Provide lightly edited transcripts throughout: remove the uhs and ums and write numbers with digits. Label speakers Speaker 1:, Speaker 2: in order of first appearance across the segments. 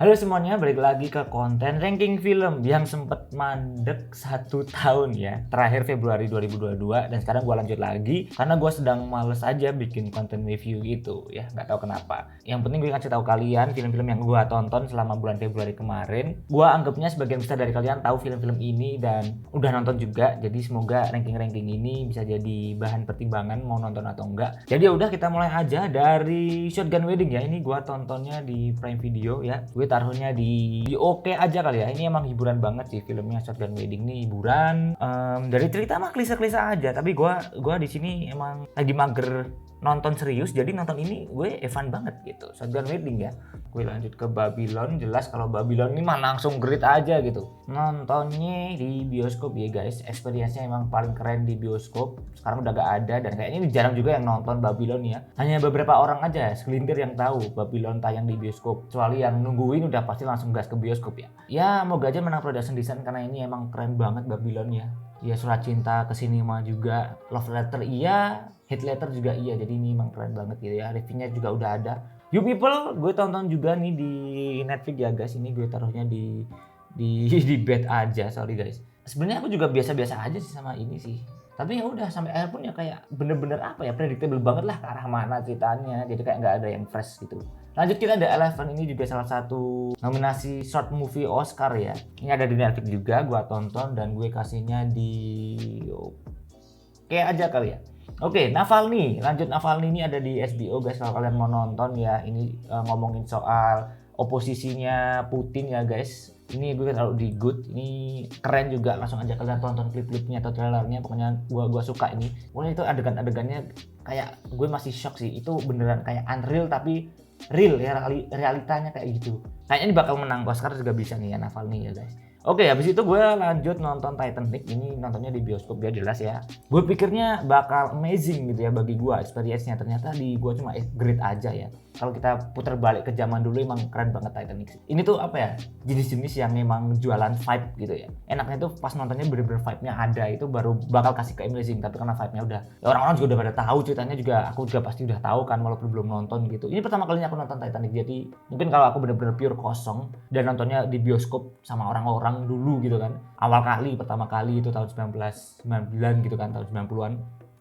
Speaker 1: Halo semuanya, balik lagi ke konten ranking film yang sempat mandek 1 tahun ya. Terakhir Februari 2022 dan sekarang gue lanjut lagi karena gue sedang males aja bikin konten review gitu ya. Nggak tahu kenapa. Yang penting gue kasih tahu kalian film-film yang gue tonton selama bulan Februari kemarin. Gue anggapnya sebagian besar dari kalian tahu film-film ini dan udah nonton juga. Jadi semoga ranking-ranking ini bisa jadi bahan pertimbangan mau nonton atau enggak. Jadi ya udah kita mulai aja dari Shotgun Wedding ya. Ini gue tontonnya di Prime Video ya. Gue taruhnya di oke aja kali ya. Ini emang hiburan banget sih filmnya. Shotgun Wedding nih hiburan. Dari cerita mah klise-klise aja, tapi gua di sini emang lagi mager nonton serius, jadi nonton ini gue fun banget gitu. Shotgun Wedding ya. Gue lanjut ke Babylon. Jelas kalau Babylon ini mah langsung great aja gitu. Nontonnya di bioskop ya guys. Experience-nya emang paling keren di bioskop. Sekarang udah gak ada dan kayaknya jarang juga yang nonton Babylon ya. Hanya beberapa orang aja, segelintir yang tahu Babylon tayang di bioskop. Kecuali yang nungguin udah pasti langsung gas ke bioskop ya. Ya moga aja menang production design karena ini emang keren banget Babylon ya. Ya surat cinta ke sinema juga, love letter iya, hate letter juga iya, jadi ini emang keren banget gitu ya. Reviewnya juga udah ada. You People gue tonton juga nih di Netflix ya guys. Ini gue taruhnya di di bed aja, sorry guys. Sebenarnya aku juga biasa-biasa aja sih sama ini sih. Tapi ya udah sampai akhir pun ya kayak bener-bener apa ya, predictable banget lah ke arah mana ceritanya. Jadi kayak nggak ada yang fresh gitu. Lanjut kita ada Eleven, ini juga salah satu nominasi short movie Oscar ya. Ini ada di Netflix juga, gue tonton dan gue kasihnya di oke aja kali ya. Oke, Navalny. Lanjut Navalny ini ada di HBO guys kalau kalian mau nonton ya. Ini ngomongin soal oposisinya Putin ya guys. Ini gue taruh di good. Ini keren juga, langsung aja kalian tonton klip-klipnya atau trailernya. Pokoknya gue suka ini. Pokoknya itu adegan-adegannya kayak gue masih shock sih. Itu beneran kayak unreal tapi real ya, realitanya kayak gitu. Kayaknya ini bakal menang Oscar juga bisa nih ya Navalny ya guys. Oke, habis itu gue lanjut nonton Titanic. Ini nontonnya di bioskop ya jelas ya. Gue pikirnya bakal amazing gitu ya bagi gue experience-nya. Ternyata di gue cuma great aja ya. Kalau kita putar balik ke zaman dulu emang keren banget Titanic. Ini tuh apa ya, jenis-jenis yang memang jualan vibe gitu ya. Enaknya tuh pas nontonnya bener-bener vibe-nya ada, itu baru bakal kasih ke amazing. Tapi karena vibe-nya udah, ya orang-orang juga udah pada tahu ceritanya juga, aku juga pasti udah tahu kan walaupun belum nonton gitu. Ini pertama kalinya aku nonton Titanic, jadi mungkin kalau aku bener-bener pure kosong dan nontonnya di bioskop sama orang-orang dulu gitu kan, awal kali, pertama kali itu tahun 1999 gitu kan, tahun 90-an,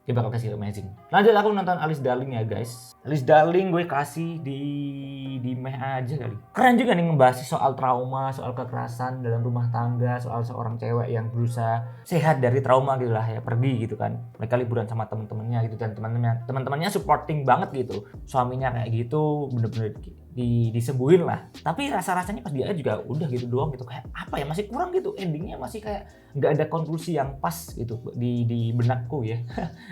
Speaker 1: dia bakal kasih amazing. Lanjut aku nonton Alice Darling ya guys. Alice Darling gue kasih di meh aja kali. Keren juga nih ngebahas soal trauma, soal kekerasan dalam rumah tangga, soal seorang cewek yang berusaha sehat dari trauma gitu lah ya, pergi gitu kan. Mereka liburan sama teman-temannya gitu dan teman-temannya supporting banget gitu. Suaminya kayak gitu bener-bener disembuhin lah. Tapi rasa-rasanya pas dia juga udah gitu doang gitu, kayak apa ya, masih kurang gitu, endingnya masih kayak nggak ada konklusi yang pas gitu di benakku ya.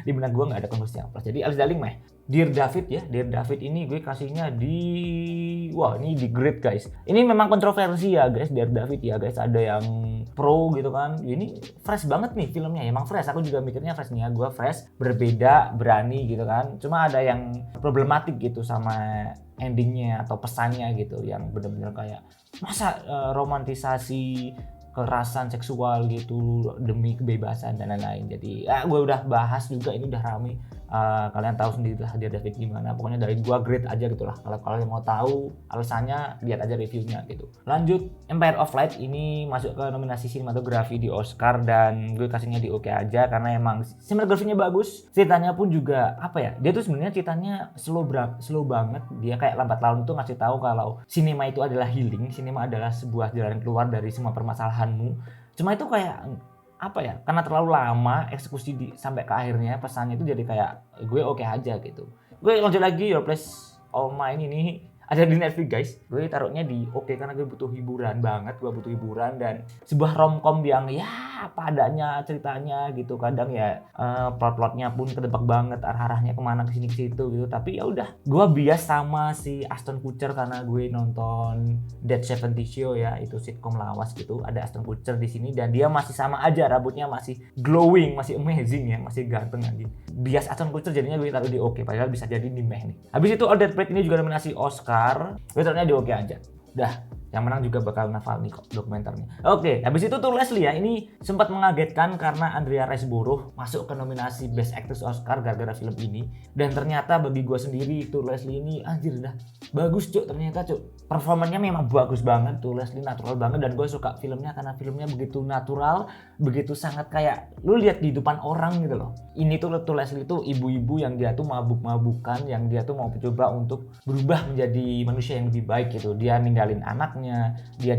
Speaker 1: Di benak gue nggak ada konklusi yang pas. Jadi Alice Darling meh. Dear David ya, Dear David ini gue kasihnya ini di grade guys. Ini memang kontroversi ya guys, Dear David ya guys. Ada yang pro gitu kan. Ini fresh banget nih filmnya, emang fresh. Aku juga mikirnya fresh nih ya, gue fresh, berbeda, berani gitu kan. Cuma ada yang problematik gitu sama endingnya atau pesannya gitu, yang bener-bener kayak masa romantisasi kekerasan seksual gitu demi kebebasan dan lain-lain. Jadi gue udah bahas juga, ini udah rame. Kalian tahu sendiri lah Dear David gimana. Pokoknya dari gua grade aja gitu lah. Kalau kalian mau tahu alasannya, lihat aja reviewnya gitu. Lanjut, Empire of Light ini masuk ke nominasi sinematografi di Oscar dan gue kasihnya di oke aja karena emang sinematografinya bagus. Ceritanya pun juga apa ya? Dia tuh sebenarnya ceritanya slow banget. Dia kayak lambat laun tuh ngasih tahu kalau sinema itu adalah healing, sinema adalah sebuah jalan keluar dari semua permasalahanmu. Cuma itu kayak apa ya, karena terlalu lama eksekusi sampai ke akhirnya pesannya itu jadi kayak gue oke aja gitu. Gue lanjut lagi Your Place of Mine ini ada di Netflix guys. Gue taruhnya di oke karena gue butuh hiburan banget. Gue butuh hiburan dan sebuah romcom yang ya apa adanya ceritanya gitu. Kadang ya plot-plotnya pun kedebak banget, arah-arahnya kemana kesini ke situ gitu. Tapi ya udah, gue bias sama si Ashton Kutcher karena gue nonton Dead 70 Show ya, itu sitcom lawas gitu. Ada Ashton Kutcher di sini dan dia masih sama aja, rambutnya masih glowing, masih amazing ya, masih ganteng lagi. Bias Ashton Kutcher jadinya gue taruh di oke, padahal bisa jadi di meh nih. Habis itu All That Pride ini juga nominasi Oscar. Gue taruhnya di oke aja. Udah, Yang menang juga bakal Navalny kok dokumenternya. Oke, habis itu tuh Leslie ya, ini sempat mengagetkan karena Andrea Riseborough masuk ke nominasi Best Actress Oscar gara-gara film ini. Dan ternyata bagi gue sendiri tuh Leslie ini anjir dah bagus cuk, ternyata cuk. Performanya memang bagus banget tuh Leslie, natural banget, dan gue suka filmnya karena filmnya begitu natural, begitu sangat kayak lu lihat kehidupan orang gitu loh. Ini tuh Leslie tuh ibu-ibu yang dia tuh mabuk-mabukan, yang dia tuh mau coba untuk berubah menjadi manusia yang lebih baik gitu. Dia ninggalin anaknya, dia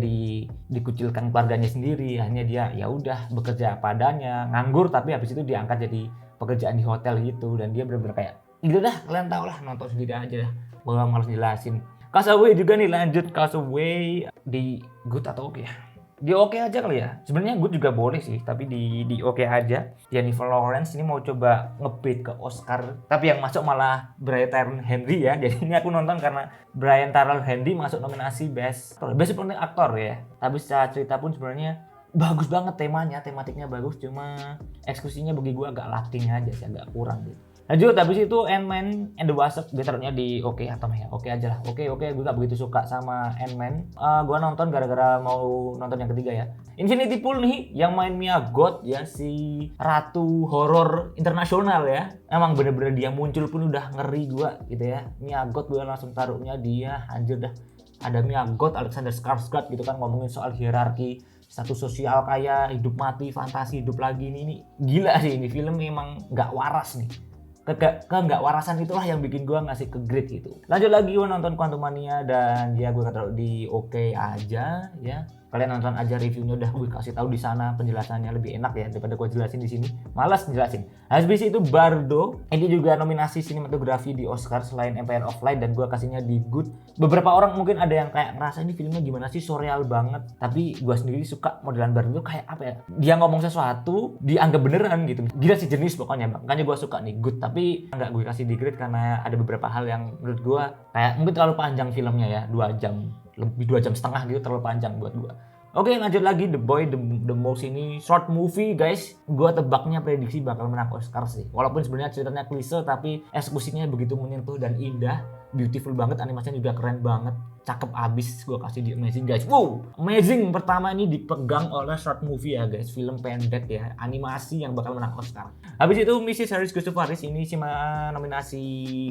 Speaker 1: dikucilkan keluarganya sendiri, hanya dia ya udah bekerja padanya, nganggur, tapi habis itu diangkat jadi pekerjaan di hotel gitu. Dan dia benar-benar kayak gitu dah, kalian tau lah, nonton sendiri aja dah, gue malas jelasin. Castaway juga nih, lanjut Castaway di good atau oke ya? Di oke aja kali ya. Sebenarnya good juga boleh sih, tapi di oke aja. Jennifer Lawrence ini mau coba ngebait ke Oscar, tapi yang masuk malah Brian Tyree Henry ya. Jadi ini aku nonton karena Brian Tyree Henry masuk nominasi Best Supporting Actor ya. Tapi secara cerita pun sebenarnya bagus banget, tematiknya bagus, cuma eksekusinya bagi gue agak lacking aja sih, agak kurang gitu. Lanjut, habis itu Ant-Man and the Wasp, gue taruhnya di oke atau ya oke aja lah. Oke, gue gak begitu suka sama Ant-Man. Gue nonton gara-gara mau nonton yang ketiga ya. Infinity Pool nih, yang main Mia Goth ya, si ratu horor internasional ya. Emang bener-bener dia muncul pun udah ngeri gue gitu ya. Mia Goth, gue langsung taruhnya dia, anjir dah. Ada Mia Goth, Alexander Skarsgård gitu kan, ngomongin soal hierarki status sosial, kayak hidup mati, fantasi, hidup lagi. Ini gila sih, ini film memang gak waras nih. Nggak warasan itulah yang bikin gue ngasih ke grade gitu. Lanjut lagi, gue nonton Quantumania dan ya gue taruh di oke aja ya. Kalian nonton aja reviewnya, udah gue kasih tahu di sana, penjelasannya lebih enak ya daripada gue jelasin di sini. Malas jelasin. Habis itu Bardo, ini juga nominasi sinematografi di Oscar selain Empire of Light, dan gue kasihnya di good. Beberapa orang mungkin ada yang kayak ngerasa ini filmnya gimana sih, surreal banget. Tapi gue sendiri suka modelan Bardo, kayak apa ya? Dia ngomong sesuatu dianggap beneran gitu. Gila sih, jenis pokoknya. Makanya gue suka nih good. Tapi nggak gue kasih di grade karena ada beberapa hal yang menurut gue kayak mungkin terlalu panjang filmnya ya, 2 jam. Lebih 2 jam setengah gitu, terlalu panjang buat gua. Oke, lanjut lagi, The Boy, The Mouse ini short movie guys. Gua tebaknya prediksi bakal menang Oscar sih. Walaupun sebenarnya ceritanya klise, tapi eksekusinya begitu menyentuh dan indah, beautiful banget, animasinya juga keren banget, cakep abis. Gua kasih di amazing guys. Wow, amazing. Pertama ini dipegang oleh short movie ya guys, film pendek ya, animasi yang bakal menang Oscar. Habis itu Mrs. Harris Goes to Paris ini cuma nominasi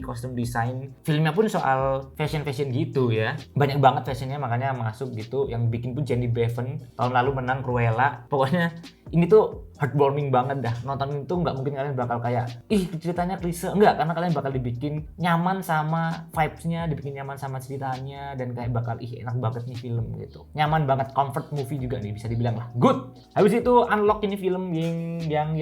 Speaker 1: kostum desain. Filmnya pun soal fashion gitu ya. Banyak banget fashionnya, makanya masuk gitu. Yang bikin pun Jenny Bevan, tahun lalu menang Cruella. Pokoknya ini tuh heartwarming banget dah. Nonton itu nggak mungkin kalian bakal kayak ih ceritanya klise, enggak, karena kalian bakal dibikin nyaman sama vibes-nya, dibikin nyaman sama ceritanya, dan kayak bakal ih enak banget nih film gitu. Nyaman banget, comfort movie juga nih, bisa dibilang lah. Good. Habis itu Unlock, ini film yang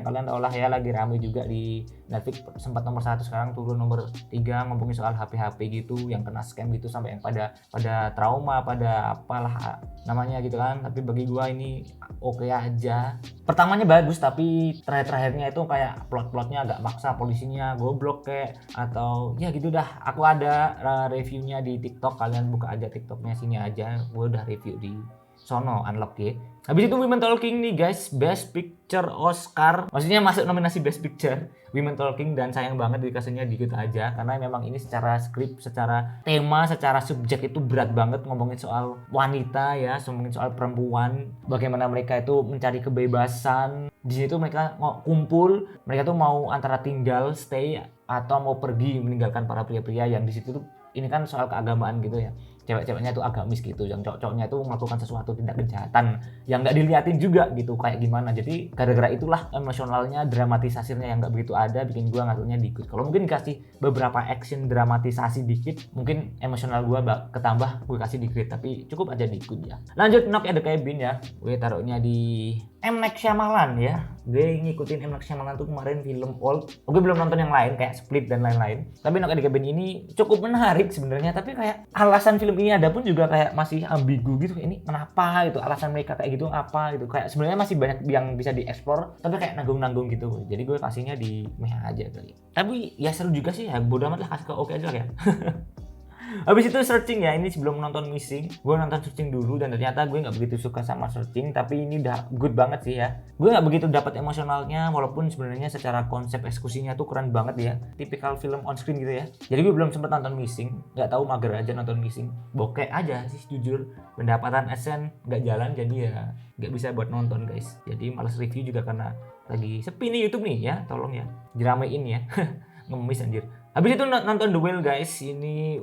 Speaker 1: kalian tau lah ya, lagi rame juga di Netflix, sempat nomor 1, sekarang turun nomor 3, ngomongin soal HP gitu yang kena scam gitu, sampai yang pada trauma, pada apalah namanya gitu kan. Tapi bagi gua ini oke aja. Pertamanya bagus, tapi terakhirnya itu kayak plot-plotnya agak maksa, polisinya goblok kayak, atau ya gitu dah. Aku ada reviewnya di TikTok, kalian buka aja TikToknya, sini aja, gue udah review di sono Unlock ya. Habis itu Women Talking nih guys, Best Picture Oscar, maksudnya masuk nominasi Best Picture Women Talking, dan sayang banget dikasihnya dikit aja karena memang ini secara skrip, secara tema, secara subjek itu berat banget, ngomongin soal wanita ya, ngomongin soal perempuan, bagaimana mereka itu mencari kebebasan. Di situ mereka mau kumpul, mereka tuh mau antara tinggal stay atau mau pergi meninggalkan para pria-pria yang di situ tuh. Ini kan soal keagamaan gitu ya, cewek-ceweknya tuh agamis gitu, yang cowok-cowoknya tuh melakukan sesuatu tindak kejahatan yang nggak diliatin juga gitu kayak gimana. Jadi gara-gara itulah emosionalnya, dramatisasinya yang nggak begitu ada, bikin gua ngaturnya dikit. Kalau mungkin dikasih beberapa action dramatisasi dikit, mungkin emosional gua ketambah, gue kasih dikit, tapi cukup aja dikit ya. Lanjut Knock at the Cabin ya, gue taruhnya di M. Night Shyamalan ya. Gue ngikutin M. Night Shyamalan tuh kemarin film Old. Gue belum nonton yang lain kayak Split dan lain-lain. Tapi Knock at the Cabin ini cukup menarik sebenarnya. Tapi kayak alasan film ini ada pun juga kayak masih ambigu gitu. Ini kenapa gitu? Alasan mereka kayak gitu apa gitu? Kayak sebenarnya masih banyak yang bisa dieksplor. Tapi kayak nanggung-nanggung gitu. Jadi gue kasihnya di meh aja kali. Tapi ya seru juga sih ya. Bodo amat lah, kasih ke oke aja lah ya. Habis itu searching ya, ini sebelum nonton Missing, gue nonton searching dulu dan ternyata gue nggak begitu suka sama searching, tapi ini udah good banget sih ya. Gue nggak begitu dapat emosionalnya, walaupun sebenarnya secara konsep eksekusinya tuh keren banget ya, tipikal film on screen gitu ya. Jadi gue belum sempat nonton Missing, nggak tahu mager aja nonton Missing, bokeh aja sih jujur. Pendapatan AdSense nggak jalan jadi ya nggak bisa buat nonton guys. Jadi males review juga karena lagi sepi nih YouTube nih ya, tolong ya diramein ya. Ngemis anjir. Habis itu nonton The Whale guys, ini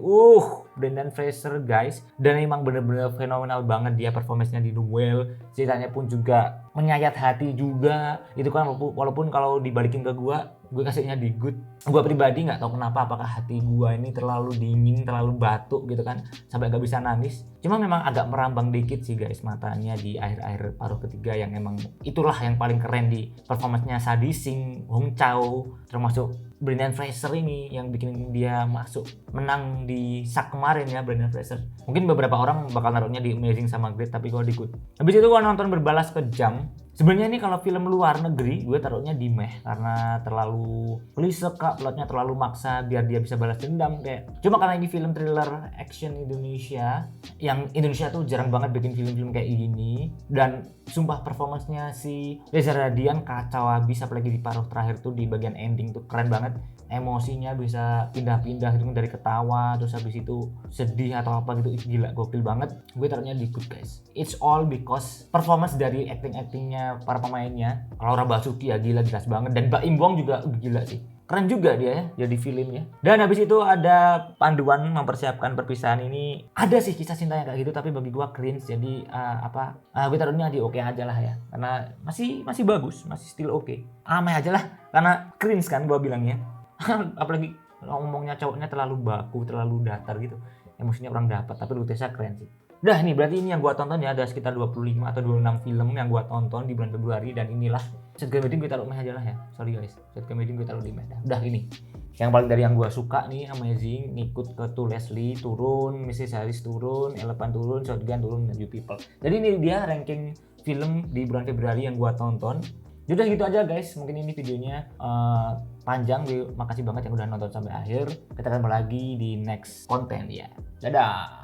Speaker 1: Brendan Fraser guys, dan emang bener-bener fenomenal banget dia performance-nya di The Whale. Ceritanya pun juga menyayat hati juga. Itu kan walaupun kalau dibalikin ke gue kasihnya di good. Gue pribadi nggak tahu kenapa, apakah hati gue ini terlalu dingin, terlalu batuk gitu kan, sampai nggak bisa nangis. Cuma memang agak merambang dikit sih guys matanya di akhir-akhir paruh ketiga, yang emang itulah yang paling keren di performance-nya Sadie Sink, Hong Chow, termasuk Brendan Fraser ini yang bikin dia masuk menang di SAG kemarin ya, Brendan Fraser. Mungkin beberapa orang bakal naruhnya di Amazing sama Great, tapi gue di good. Habis itu gue nonton Berbalas Kejam. Sebenarnya ini kalau film luar negeri gue taruhnya di meh karena terlalu klise kak, plotnya terlalu maksa biar dia bisa balas dendam kayak. Cuma karena ini film thriller action Indonesia, yang Indonesia tuh jarang banget bikin film-film kayak gini, dan sumpah performance-nya si Reza Radian kacau habis, apalagi di paruh terakhir tuh di bagian ending tuh keren banget. Emosinya bisa pindah-pindah gitu dari ketawa terus habis itu sedih atau apa gitu, gila gokil banget. Gue taruhnya di good guys. It's all because performance dari acting-actingnya para pemainnya. Laura Basuki ya gila, jelas banget, dan Baim Wong juga gila sih, keren juga dia ya jadi filmnya. Dan habis itu ada panduan mempersiapkan perpisahan. Ini ada sih kisah cintanya kayak gitu, tapi bagi gua cringe, jadi gue taruhnya di oke aja lah ya, karena masih bagus, masih still oke. Amai aja lah karena cringe kan gua bilangnya. Apalagi ngomongnya cowoknya terlalu baku, terlalu datar gitu, emosinya kurang dapat, tapi Lutesa keren sih. Udah nih berarti ini yang gua tonton ya, ada sekitar 25 atau 26 film yang gua tonton di bulan Februari, dan inilah Set Comedy gue taruh meh aja lah ya, sorry guys, Set Comedy gue taruh di meh dah. Udah ini yang paling dari yang gua suka nih, Amazing ngikut ke To Leslie turun, Mrs. Harris turun, Elephant turun, Shotgun turun, dan You People. Jadi ini dia ranking film di bulan Februari yang gua tonton. Udah gitu aja guys, mungkin ini videonya panjang. Makasih banget yang udah nonton sampai akhir. Kita ketemu lagi di next konten ya. Dadah.